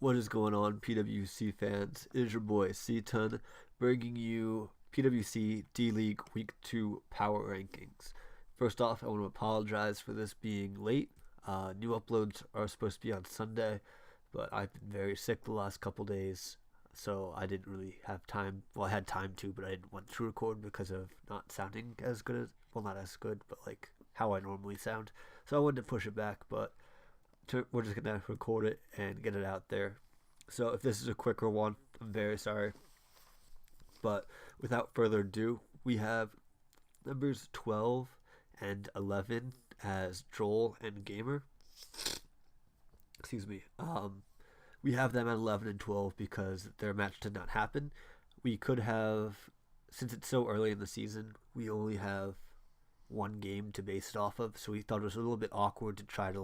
What is going on, PWC fans? It is your boy C-Ton bringing you PWC D-League Week 2 Power Rankings. First off, I want to apologize for this being late. New uploads are supposed to be on Sunday, but I've been very sick the last couple days, so I didn't really have time. Well, I had time to, but I didn't want to record because of not sounding as good as, well, not as good, but like how I normally sound. So I wanted to push it back, but we're just going to record it and get it out there. So if this is a quicker one, I'm very sorry. But without further ado, we have numbers 12 and 11 as Joel and Gamer. Excuse me. We have them at 11 and 12 because their match did not happen. We could have, since it's so early in the season, we only have one game to base it off of. So we thought it was a little bit awkward to try to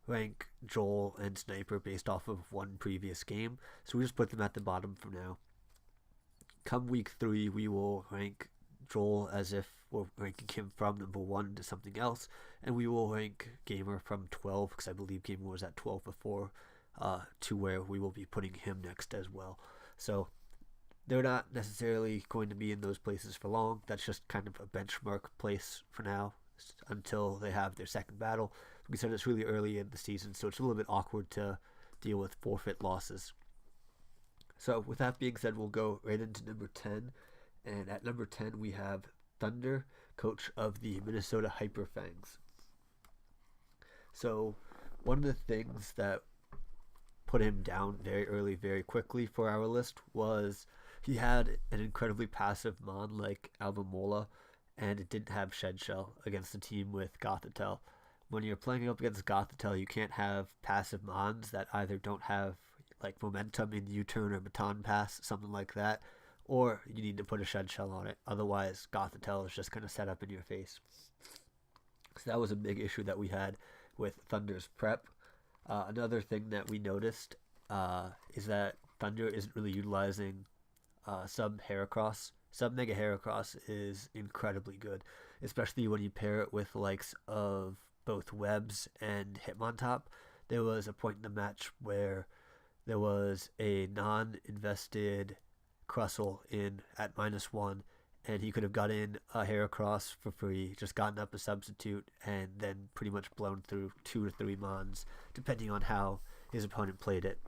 rank Joel and Sniper based off of one previous game, so we just put them at the bottom for now. Come week 3, we will rank Joel as if we're ranking him from number 1 to something else, and we will rank Gamer from 12, because I believe Gamer was at 12 before, to where we will be putting him next as well. So they're not necessarily going to be in those places for long. That's just kind of a benchmark place for now until they have their second battle. We said it's really early in the season, so it's a little bit awkward to deal with forfeit losses. So with that being said, we'll go right into number 10. And at number 10, we have Thunder, coach of the Minnesota Hyperfangs. So one of the things that put him down very early, very quickly for our list was he had an incredibly passive mon like Albamola, and it didn't have Shed Shell against the team with Gothitelle. When you're playing up against Gothitelle, you can't have passive mons that either don't have momentum in U-turn or baton pass, something like that, or you need to put a Shed Shell on it. Otherwise, Gothitelle is just going to set up in your face. So that was a big issue that we had with Thunder's prep. Another thing that we noticed is that Thunder isn't really utilizing sub Heracross. Sub Mega Heracross is incredibly good, especially when you pair it with the likes of both Webs and Hitmontop. There was a point in the match where there was a non-invested Crustle in at -1, and he could have got in a Heracross for free, just gotten up a substitute, and then pretty much blown through 2 or 3 mons, depending on how his opponent played it.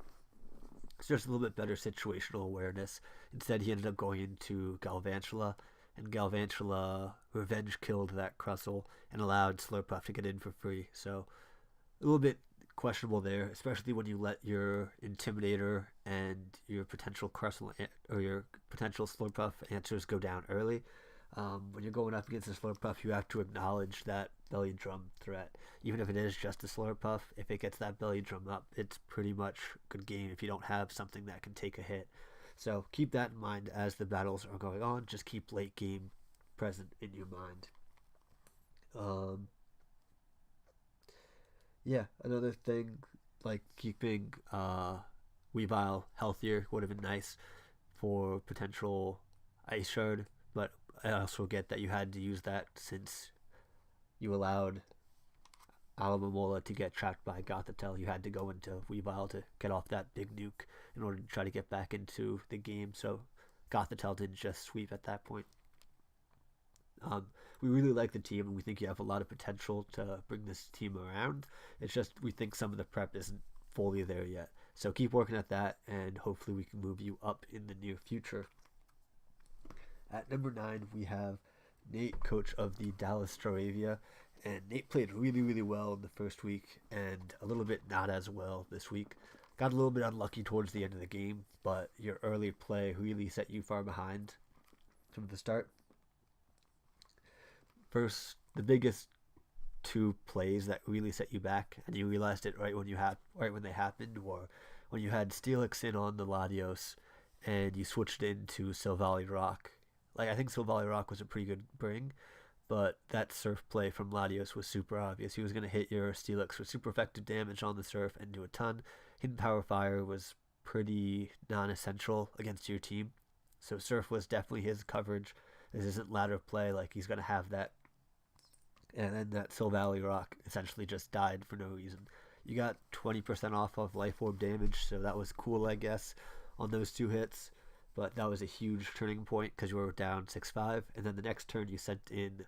It's just a little bit better situational awareness. Instead, he ended up going into Galvantula, and Galvantula revenge killed that Crustle and allowed Slurpuff to get in for free. So a little bit questionable there, especially when you let your Intimidator and your potential Crustle or your potential Slurpuff answers go down early. When you're going up against a Slurpuff, you have to acknowledge that belly drum threat. Even if it is just a Slurpuff, if it gets that belly drum up, it's pretty much a good game if you don't have something that can take a hit. So keep that in mind as the battles are going on. Just keep late game present in your mind. Yeah, another thing, like keeping Weavile healthier would have been nice for potential Ice Shard, but I also get that you had to use that since you allowed Alamomola to get trapped by Gothitelle. You had to go into Weavile to get off that big nuke in order to try to get back into the game, so Gothitelle didn't just sweep at that point. We really like the team, and we think you have a lot of potential to bring this team around. It's just we think some of the prep isn't fully there yet. So keep working at that, and hopefully we can move you up in the near future. At number 9, we have Nate, coach of the Dallas Stravia, and Nate played really, really well in the first week, and a little bit not as well this week. Got a little bit unlucky towards the end of the game, but your early play really set you far behind from the start. First, the biggest 2 plays that really set you back, and you realized it right when they happened, or when you had Steelix in on the Latios, and you switched into Silvally Rock. I think Silvally Rock was a pretty good bring, but that Surf play from Latios was super obvious. He was going to hit your Steelix for super effective damage on the Surf and do a ton. Hidden Power Fire was pretty non-essential against your team, so Surf was definitely his coverage. This isn't ladder play, he's going to have that. And then that Silvally Rock essentially just died for no reason. You got 20% off of life orb damage, so that was cool, I guess, on those 2 hits. But that was a huge turning point because you were down 6-5, and then the next turn you sent in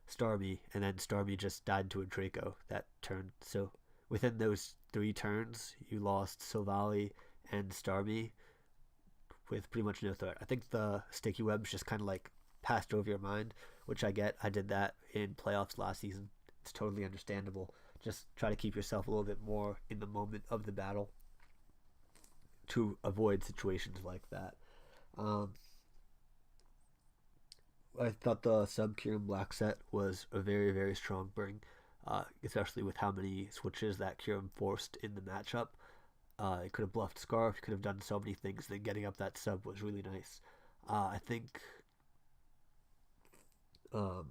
Starmie, and then Starmie just died to a Draco that turn. So within those 3 turns, you lost Sylvali and Starmie with pretty much no threat. I think the sticky webs just kind of like passed over your mind, which I get. I did that in playoffs last season. It's totally understandable. Just try to keep yourself a little bit more in the moment of the battle to avoid situations like that. Um, I thought the sub Kieran Black set was a very, very strong bring, especially with how many switches that Kieran forced in the matchup. It could have bluffed Scarf, could have done so many things. Then getting up that sub was really nice. I think um,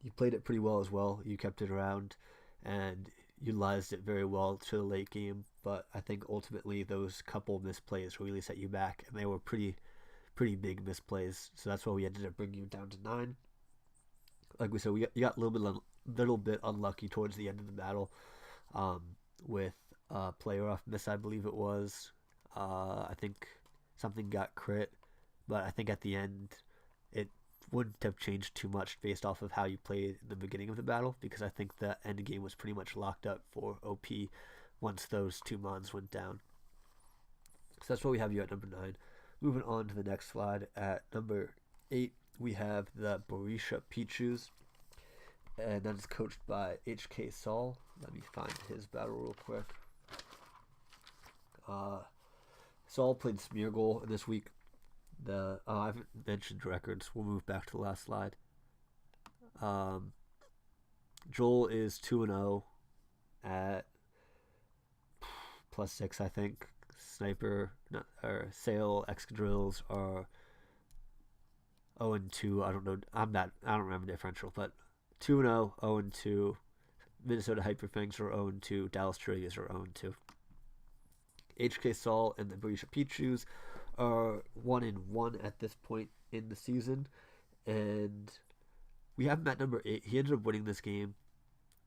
you played it pretty well as well. You kept it around and utilized it very well to the late game. But I think ultimately those couple misplays really set you back, and they were pretty big misplays. So that's why we ended up bringing you down to 9. Like we said, you got a little bit unlucky towards the end of the battle with player off miss, I believe it was. I think something got crit, but I think at the end it wouldn't have changed too much based off of how you played in the beginning of the battle, because I think the end game was pretty much locked up for OP once those 2 mons went down. So that's what we have you at number 9. Moving on to the next slide, at number 8, we have the Borisha Pichus, and that is coached by HK Saul. Let me find his battle real quick. Saul played Smeargle this week. I haven't mentioned records. We'll move back to the last slide. Joel is 2-0 at +6, I think. Sniper or Sail Excadrills are 0-2. I don't know. I don't remember the differential, but 2-0, 0-2. Minnesota Hyperfangs are 0-2. Dallas Trillias are 0-2. HK Saul and the Borisha Pichus are 1-1 at this point in the season, and we have him at number 8. He ended up winning this game,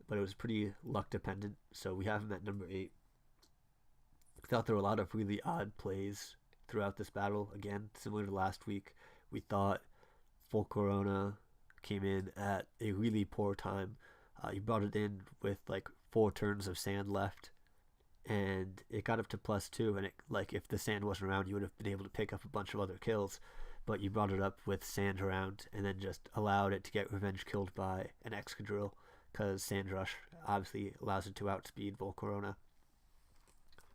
but it was pretty luck dependent. So we have him at number 8. I thought there were a lot of really odd plays throughout this battle. Again, similar to last week, we thought Full Corona came in at a really poor time. You brought it in with like 4 turns of sand left, and it got up to +2. And it, like, if the sand wasn't around, you would have been able to pick up a bunch of other kills. But you brought it up with sand around, and then just allowed it to get revenge killed by an Excadrill, because Sand Rush obviously allows it to outspeed Volcarona.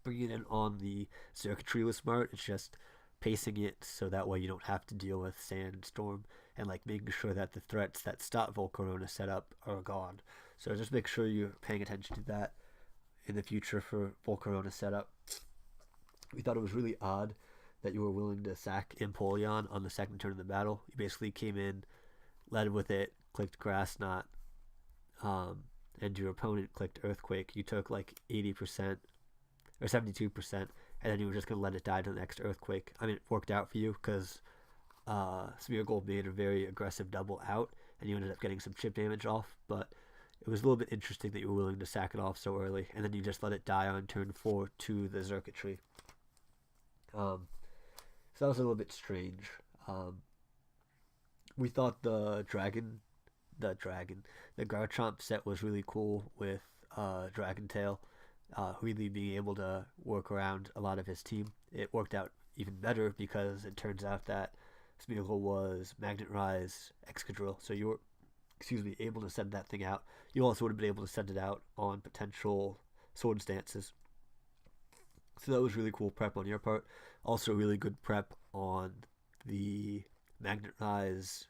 Bringing it on the circuitry was smart. It's just pacing it so that way you don't have to deal with Sandstorm, and like making sure that the threats that stop Volcarona setup are gone. So just make sure you're paying attention to that in the future for Volcarona setup. We thought it was really odd that you were willing to sack Empoleon on the second turn of the battle. You basically came in, led with it, clicked Grass Knot, and your opponent clicked Earthquake. You took like 80% or 72%, and then you were just going to let it die to the next Earthquake. I mean, it worked out for you because Smeargle made a very aggressive double out, and you ended up getting some chip damage off, but it was a little bit interesting that you were willing to sack it off so early, and then you just let it die on turn 4 to the circuitry. So that was a little bit strange. We thought the Garchomp set was really cool with Dragon Tail. Really being able to work around a lot of his team. It worked out even better because it turns out that Smeargle was Magnet Rise Excadrill, so you were, able to send that thing out. You also would have been able to send it out on potential Swords Dances. So that was really cool prep on your part. Also really good prep on the Magnet Rise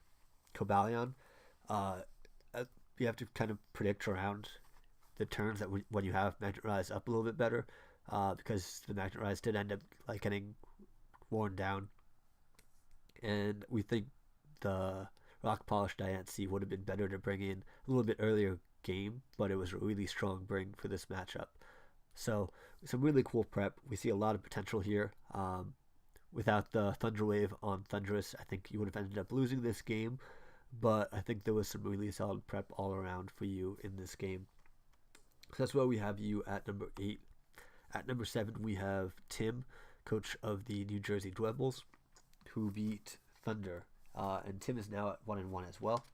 Cobalion. You have to kind of predict around the turns that when you have Magnet Rise up a little bit better, because the Magnet Rise did end up like getting worn down, and we think the Rock Polish Diancie would have been better to bring in a little bit earlier game, but it was a really strong bring for this matchup. So some really cool prep. We see a lot of potential here. Without the Thunder Wave on Thundurus, I think you would have ended up losing this game, but I think there was some really solid prep all around for you in this game. So that's why we have you at number 8. At number 7, we have Tim, coach of the New Jersey Devils, who beat Thunder. And Tim is now at 1-1 as well.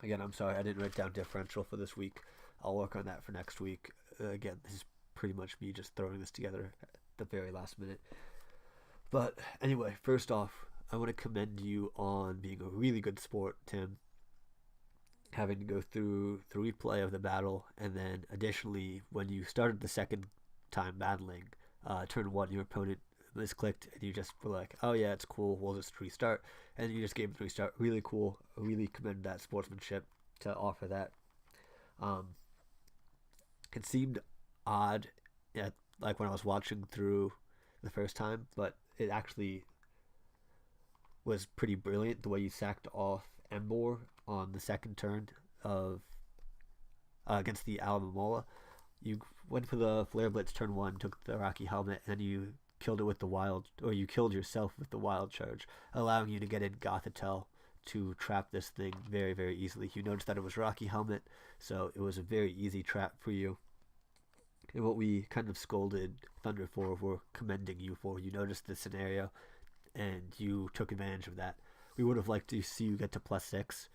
Again, I'm sorry I didn't write down differential for this week. I'll work on that for next week. Again, this is pretty much me just throwing this together at the very last minute. But anyway, first off, I want to commend you on being a really good sport, Tim. Having to go through the replay of the battle, and then additionally, when you started the second time battling, turn 1, your opponent misclicked, and you just were like, oh yeah, it's cool, we'll just restart. And you just gave him the restart. Really cool. I really commend that sportsmanship to offer that. It seemed odd, like when I was watching through the first time, but it actually was pretty brilliant the way you sacked off Embor on the second turn of against the Alamamola. You went for the flare blitz turn 1, took the Rocky helmet, and you killed it with the wild, or you killed yourself with the wild charge, allowing you to get in Gothitelle to trap this thing very, very easily. You noticed that it was Rocky helmet, so it was a very easy trap for you. And what we kind of scolded Thunder for, we're commending you for. You noticed the scenario, and you took advantage of that. We would have liked to see you get to +6.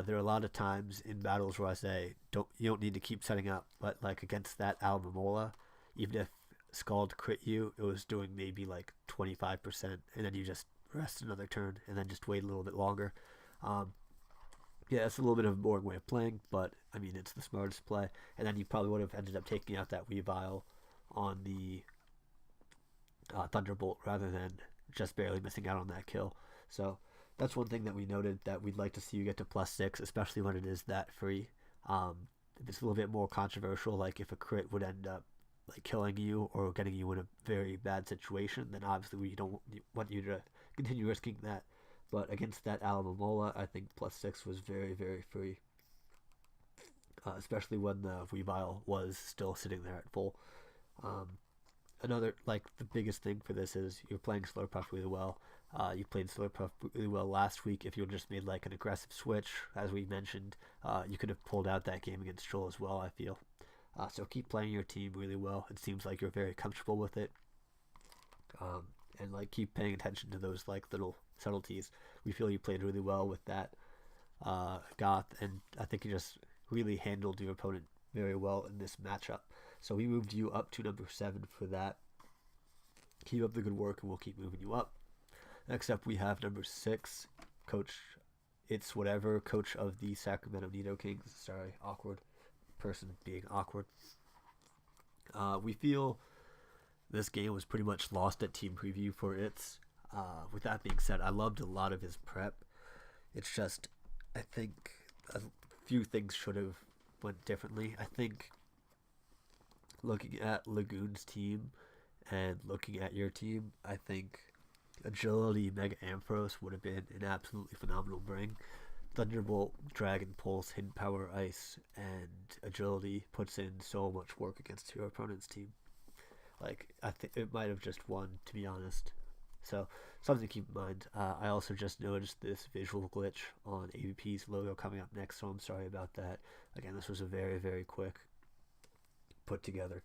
There are a lot of times in battles where I say, you don't need to keep setting up, but like against that Alamamola, even if Scald crit you, it was doing maybe like 25%, and then you just rest another turn, and then just wait a little bit longer. Yeah, it's a little bit of a boring way of playing, but I mean, it's the smartest play. And then you probably would have ended up taking out that Weavile on the Thunderbolt rather than just barely missing out on that kill. So that's one thing that we noted, that we'd like to see you get to +6, especially when it is that free. If it's a little bit more controversial, like if a crit would end up like killing you or getting you in a very bad situation, then obviously we don't want you to continue risking that. But against that Alamamola, I think +6 was very, very free. Especially when the Weavile was still sitting there at full. Another, like, the biggest thing for this is you're playing Slurpuff really well. You played Slurpuff really well last week. If you had just made, like, an aggressive switch, as we mentioned, you could have pulled out that game against Troll as well, I feel. So keep playing your team really well. It seems like you're very comfortable with it. And, like, keep paying attention to those, like, little subtleties. We feel you played really well with that Goth, and I think you just really handled your opponent very well in this matchup. So we moved you up to number 7 for that. Keep up the good work, and we'll keep moving you up. Next up, we have number 6, Coach It's Whatever, coach of the Sacramento Nido Kings. Sorry, awkward person being awkward. We feel this game was pretty much lost at team preview for It's. With that being said, I loved a lot of his prep. It's just, I think a few things should have went differently. I think looking at Lagoon's team and looking at your team, I think Agility Mega Ampharos would have been an absolutely phenomenal bring. Thunderbolt, Dragon Pulse, Hidden Power, Ice, and Agility puts in so much work against your opponent's team. Like, I think it might have just won, to be honest. So, something to keep in mind. I also just noticed this visual glitch on AVP's logo coming up next, so I'm sorry about that. Again, this was a very, very quick put together.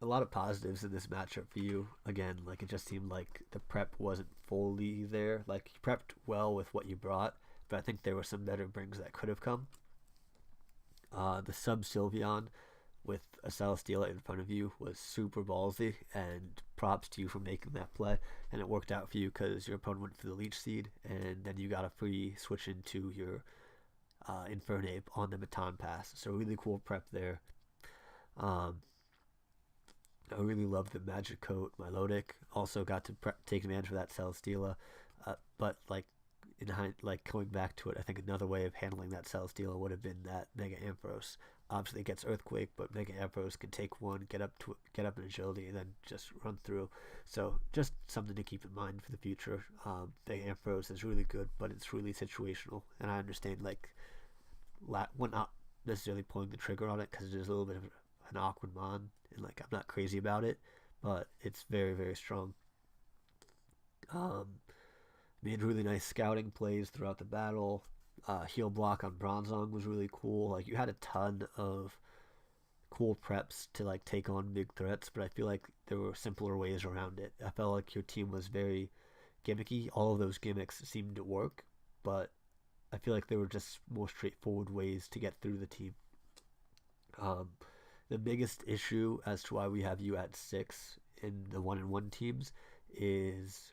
A lot of positives in this matchup for you. Again, like, it just seemed like the prep wasn't fully there. Like, you prepped well with what you brought, but I think there were some better brings that could have come. The sub Sylveon with a Celesteela in front of you was super ballsy, and props to you for making that play. And it worked out for you because your opponent went for the Leech Seed, and then you got a free switch into your Infernape on the Baton Pass. So really cool prep there. I really loved the Magic Coat. Milotic also got to take advantage of that Celesteela, but like going back to it, I think another way of handling that Celesteela would have been that Mega Ampharos. Obviously, it gets Earthquake, but Mega Ampharos can take one, get up in agility, and then just run through. So just something to keep in mind for the future. Mega Ampharos is really good, but it's really situational, and I understand when not necessarily pulling the trigger on it because it is a little bit of an awkward mon, and like I'm not crazy about it, but it's very, very strong. Made really nice scouting plays throughout the battle. Heel block on Bronzong was really cool. Like you had a ton of cool preps to like take on big threats, but I feel like there were simpler ways around it. I felt like your team was very gimmicky. All of those gimmicks seemed to work, but I feel like there were just more straightforward ways to get through the team. Um, the biggest issue as to why we have you at 6 in the 1-1 teams is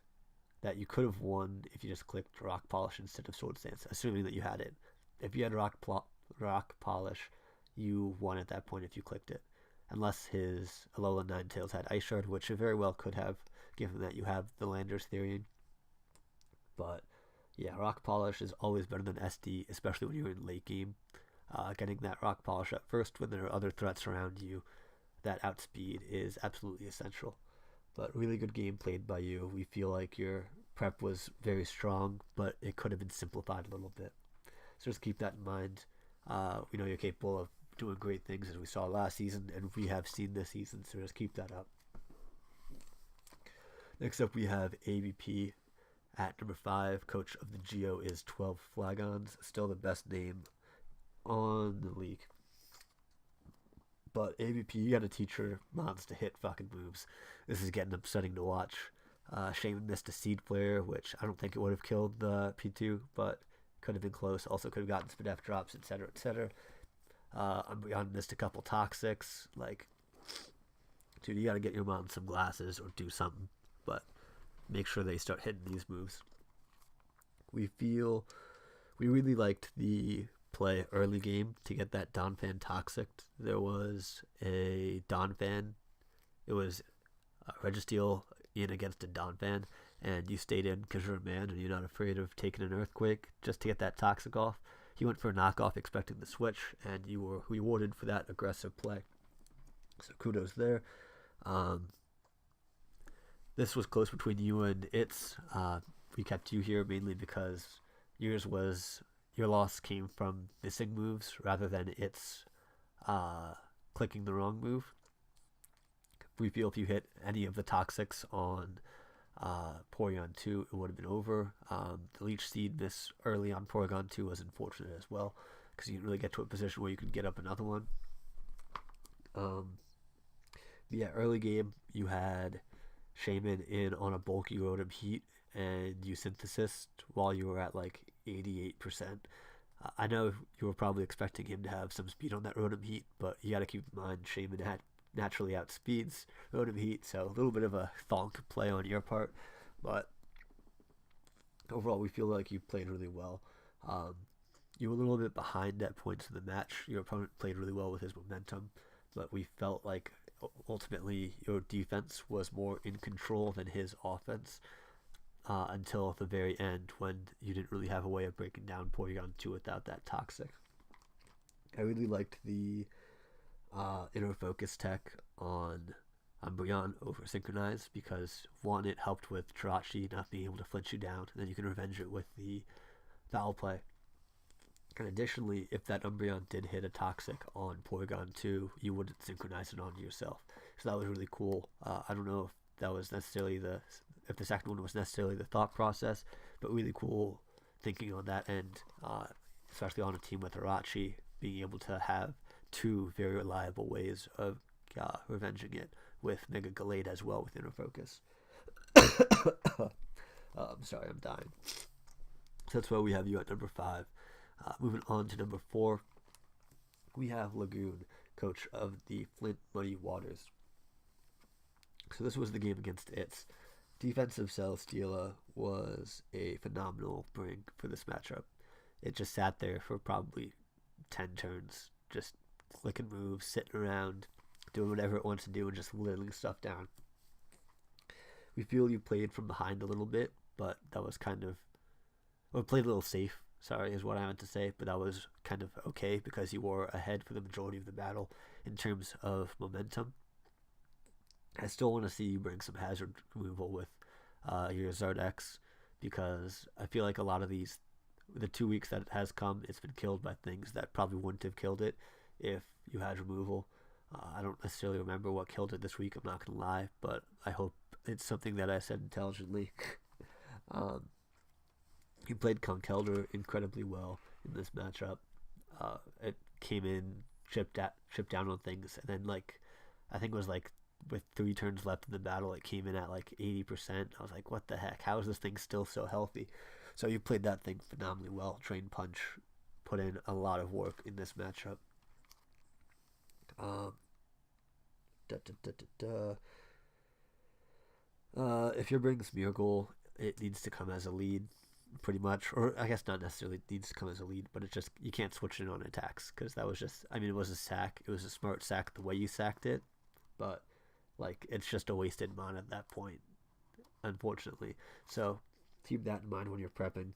that you could have won if you just clicked Rock Polish instead of Sword Stance, assuming that you had it. If you had Rock Polish, you won at that point if you clicked it. Unless his Alola Ninetales had Ice Shard, which it very well could have, given that you have the Landers theory. But yeah, Rock Polish is always better than SD, especially when you're in late game. Getting that Rock Polish at first when there are other threats around you, that outspeed is absolutely essential. But really good game played by you. We feel like your prep was very strong, but it could have been simplified a little bit. So just keep that in mind. We know you're capable of doing great things as we saw last season, and we have seen this season, so just keep that up. Next up, we have AVP at number 5. Coach of the Geo is 12 Flagons. Still the best name on the league. But AVP, you gotta teach your mons to hit fucking moves. This is getting upsetting to watch. Shaman missed a Seed Flare, which I don't think it would have killed the P2, but could have been close. Also could have gotten Spadef drops, etc., etc. Umbreon missed a couple Toxics. Like, dude, you gotta get your mom some glasses or do something. But make sure they start hitting these moves. We really liked the play early game to get that Donphan Toxic. There was a Donphan. It was Registeel in against a Donphan, and you stayed in because you're a man and you're not afraid of taking an Earthquake just to get that Toxic off. He went for a knockoff expecting the switch, and you were rewarded for that aggressive play. So kudos there. This was close between you and It's. We kept you here mainly because your loss came from missing moves rather than It's clicking the wrong move. We feel if you hit any of the Toxics on Porygon 2, it would have been over. The Leech Seed miss early on Porygon 2 was unfortunate as well, because you didn't really get to a position where you could get up another one. Yeah, early game, you had Shaman in on a bulky Rotom Heat, and you Synthesized while you were at like 88%. I know you were probably expecting him to have some speed on that Rotom Heat, but you got to keep in mind Shaman had naturally outspeeds Rotom Heat, so a little bit of a thonk play on your part, but overall we feel like you played really well. You were a little bit behind at points in the match. Your opponent played really well with his momentum, but we felt like ultimately your defense was more in control than his offense until the very end when you didn't really have a way of breaking down Porygon 2 without that Toxic. I really liked the inner focus tech on Umbreon over Synchronize because one, it helped with Jirachi not being able to flinch you down, and then you can revenge it with the foul play. And additionally, if that Umbreon did hit a Toxic on Porygon 2, you wouldn't synchronize it onto yourself. So that was really cool. I don't know if that was necessarily if the second one was necessarily the thought process, but really cool thinking on that end, especially on a team with Jirachi, being able to have two very reliable ways of revenging it with Mega Gallade as well with Inner Focus. I'm sorry, I'm dying. So that's why we have you at number 5. Moving on to number 4, we have Lagoon, coach of the Flint Muddy Waters. So this was the game against It's. Defensive Celesteela was a phenomenal bring for this matchup. It just sat there for probably 10 turns, just clicking moves, sitting around, doing whatever it wants to do, and just whittling stuff down. We feel you played from behind a little bit, but that was kind of... Or played a little safe, sorry, is what I meant to say, but that was kind of okay because you were ahead for the majority of the battle in terms of momentum. I still want to see you bring some hazard removal with your Zardex because I feel like a lot of these, the 2 weeks that it has come, it's been killed by things that probably wouldn't have killed it if you had removal. I don't necessarily remember what killed it this week, I'm not going to lie, but I hope it's something that I said intelligently. You played Conkeldurr incredibly well. in this matchup. It came in, chipped down on things, and then like I think it was like with 3 turns left in the battle, it came in at like 80%. I was like, what the heck? How is this thing still so healthy? So you played that thing phenomenally well. Drain Punch put in a lot of work in this matchup. Um, da, da, da, da, if you're bringing Smeargle, it needs to come as a lead, pretty much. Or I guess not necessarily needs to come as a lead, but it just you can't switch it on attacks because that was just. I mean, it was a sack. It was a smart sack the way you sacked it, but like it's just a wasted mana at that point, unfortunately. So keep that in mind when you're prepping.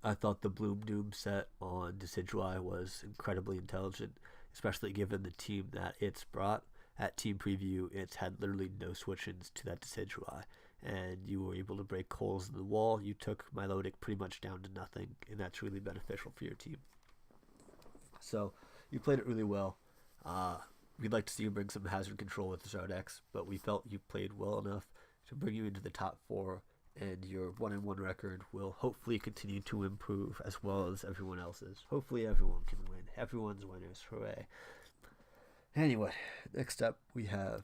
I thought the Bloom Doom set on Decidueye was incredibly intelligent, especially given the team that it's brought. At Team Preview, it's had literally no switch-ins to that Decidueye, and you were able to break holes in the wall. You took Milotic pretty much down to nothing, and that's really beneficial for your team. So you played it really well. We'd like to see you bring some hazard control with Zardex, but we felt you played well enough to bring you into the top 4, and your 1-1 record will hopefully continue to improve as well as everyone else's. Hopefully everyone can win. Everyone's winners. Hooray. Anyway, next up we have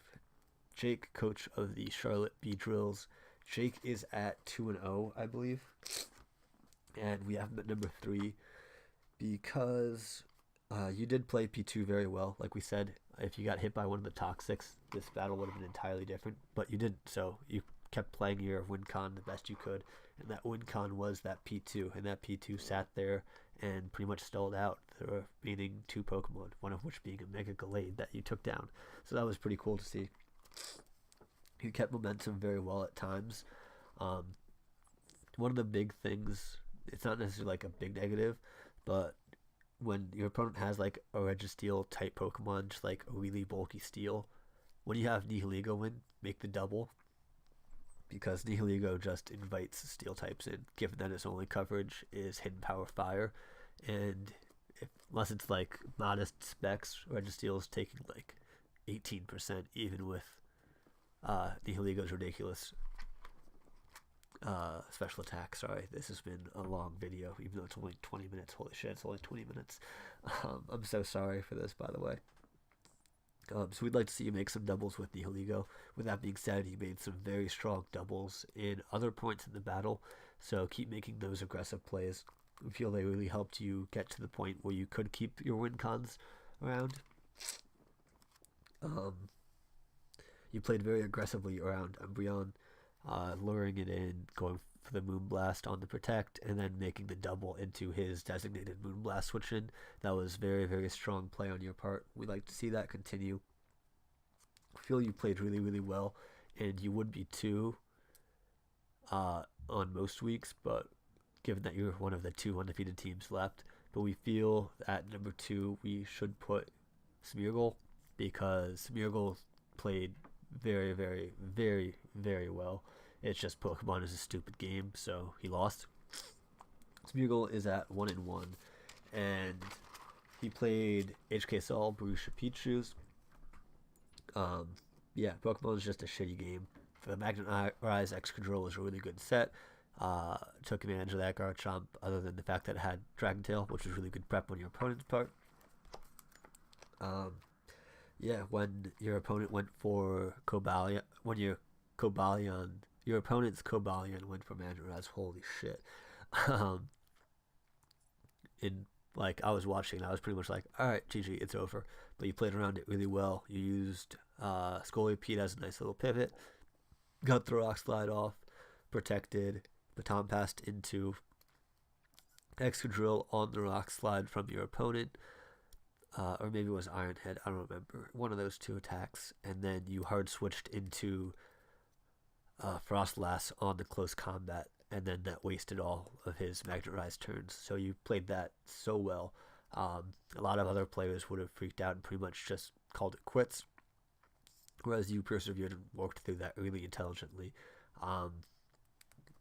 Jake, coach of the Charlotte Bee Drills. Jake is at 2-0, I believe. And we have him at number 3 because you did play P2 very well. Like we said, if you got hit by one of the Toxics, this battle would have been entirely different. But you didn't, so you kept playing your win con the best you could. And that win con was that P2. And that P2 sat there and pretty much stalled out the remaining 2 Pokemon, one of which being a Mega Gallade that you took down. So that was pretty cool to see. You kept momentum very well at times. One of the big things, it's not necessarily like a big negative, but when your opponent has like a Registeel type Pokemon, just like a really bulky Steel, when you have Nihilego win, make the double, because Nihilego just invites Steel types in, given that its only coverage is Hidden Power Fire, and unless it's like modest specs, Registeel is taking like 18%, even with Nihilego's ridiculous special attack. Sorry, this has been a long video, even though it's only 20 minutes. Holy shit, it's only 20 minutes. I'm so sorry for this, by the way. So we'd like to see you make some doubles with Nihilego. With that being said, you made some very strong doubles in other points in the battle, so keep making those aggressive plays. I feel they really helped you get to the point where you could keep your win cons around. You played very aggressively around Umbreon, luring it in, going for the Moonblast on the Protect, and then making the double into his designated Moonblast switch in. That was very, very strong play on your part. We'd like to see that continue. I feel you played really, really well, and you would be too on most weeks, but given that you're one of the 2 undefeated teams left, but we feel at number 2 we should put Smeargle, because Smeargle played very, very, very, very well. It's just Pokemon is a stupid game, so he lost. Smeargle is at 1-1, and he played HK Sol, Barusha Pichu's. Yeah, Pokemon is just a shitty game. For the Magnet Rise, Excadrill was a really good set. Took advantage of that Garchomp, other than the fact that it had Dragon Tail, which was really good prep on your opponent's part. Yeah, when your opponent went for Cobalion, when your opponent's Cobalion went for Majora's, holy shit. Like, I was watching and I was pretty much like, alright, GG, it's over. But you played around it really well. You used Scolipede as a nice little pivot, got the Rock Slide off, protected, Baton passed into Excadrill on the Rock Slide from your opponent. Or maybe it was Iron Head, I don't remember. One of those 2 attacks, and then you hard switched into Frostlass on the close combat, and then that wasted all of his Magnet Rise turns. So you played that so well. A lot of other players would have freaked out and pretty much just called it quits, whereas you persevered and worked through that really intelligently.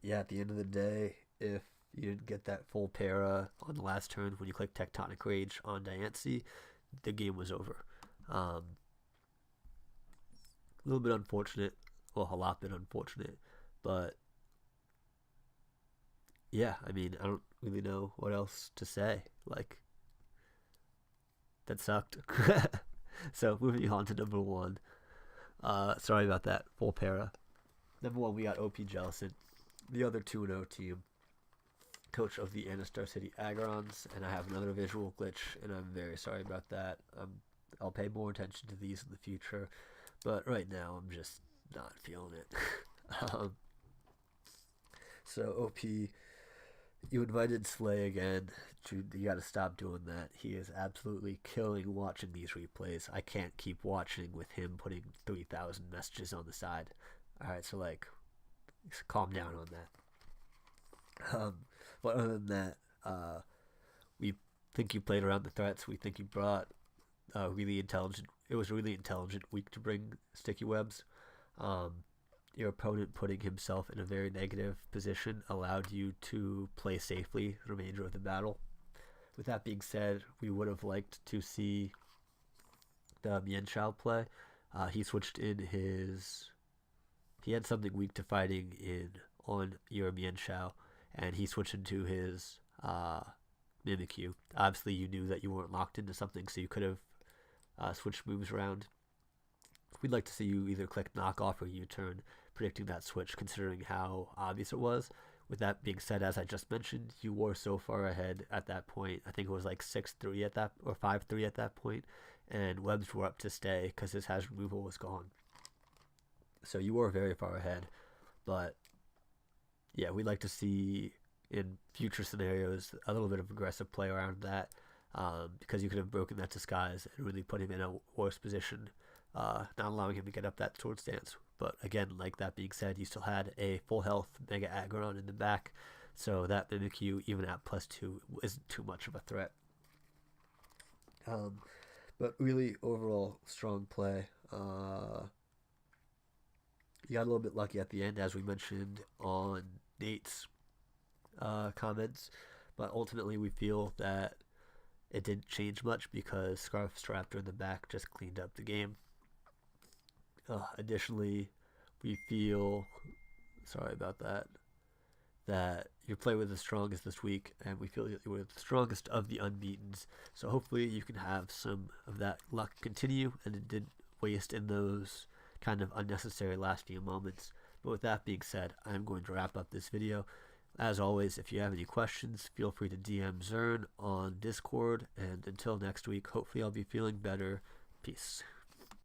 Yeah, at the end of the day, if you didn't get that full para on the last turn when you clicked Tectonic Rage on Diancie, the game was over. A little bit unfortunate. Well, a lot bit unfortunate. But yeah, I mean, I don't really know what else to say. Like, that sucked. So moving on to number one. Sorry about that. Full para. Number one, we got OP Jelson, the other 2-0 team, coach of the Anastar City Agrons, and I have another visual glitch, and I'm very sorry about that. I'll pay more attention to these in the future, but right now I'm just not feeling it. um, so OP, you invited Slay again. You got to stop doing that. He is absolutely killing watching these replays. I can't keep watching with him putting 3,000 messages on the side. All right, so like, calm down on that. But other than that, we think you played around the threats. We think you brought really intelligent. It was a really intelligent week to bring sticky webs. Um, your opponent putting himself in a very negative position allowed you to play safely the remainder of the battle. With that being said, we would have liked to see the Mian Shao play. He switched in his. He had something weak to fighting in on your Mian Shao, and he switched into his Mimikyu. Obviously, you knew that you weren't locked into something, so you could have switched moves around. We'd like to see you either click knockoff or U-turn, predicting that switch, considering how obvious it was. With that being said, as I just mentioned, you were so far ahead at that point. I think it was like 6-3 at that, or 5-3 at that point, and webs were up to stay because his hazard removal was gone. So you were very far ahead, but yeah, we'd like to see in future scenarios a little bit of aggressive play around that, because you could have broken that disguise and really put him in a worse position, not allowing him to get up that sword stance. But again, like that being said, you still had a full health Mega Aggron in the back, so that Mimikyu, even at +2, isn't too much of a threat. But really, overall, strong play. You got a little bit lucky at the end, as we mentioned on Nate's comments, but ultimately we feel that it didn't change much because Scarf Raptor in the back just cleaned up the game. Additionally, we feel, sorry about that, that your play was the strongest this week, and we feel that you were the strongest of the unbeatens. So hopefully you can have some of that luck continue, and it didn't waste in those kind of unnecessary last few moments. But with that being said, I'm going to wrap up this video. As always, if you have any questions, feel free to DM Zern on Discord, and until next week, hopefully I'll be feeling better. Peace.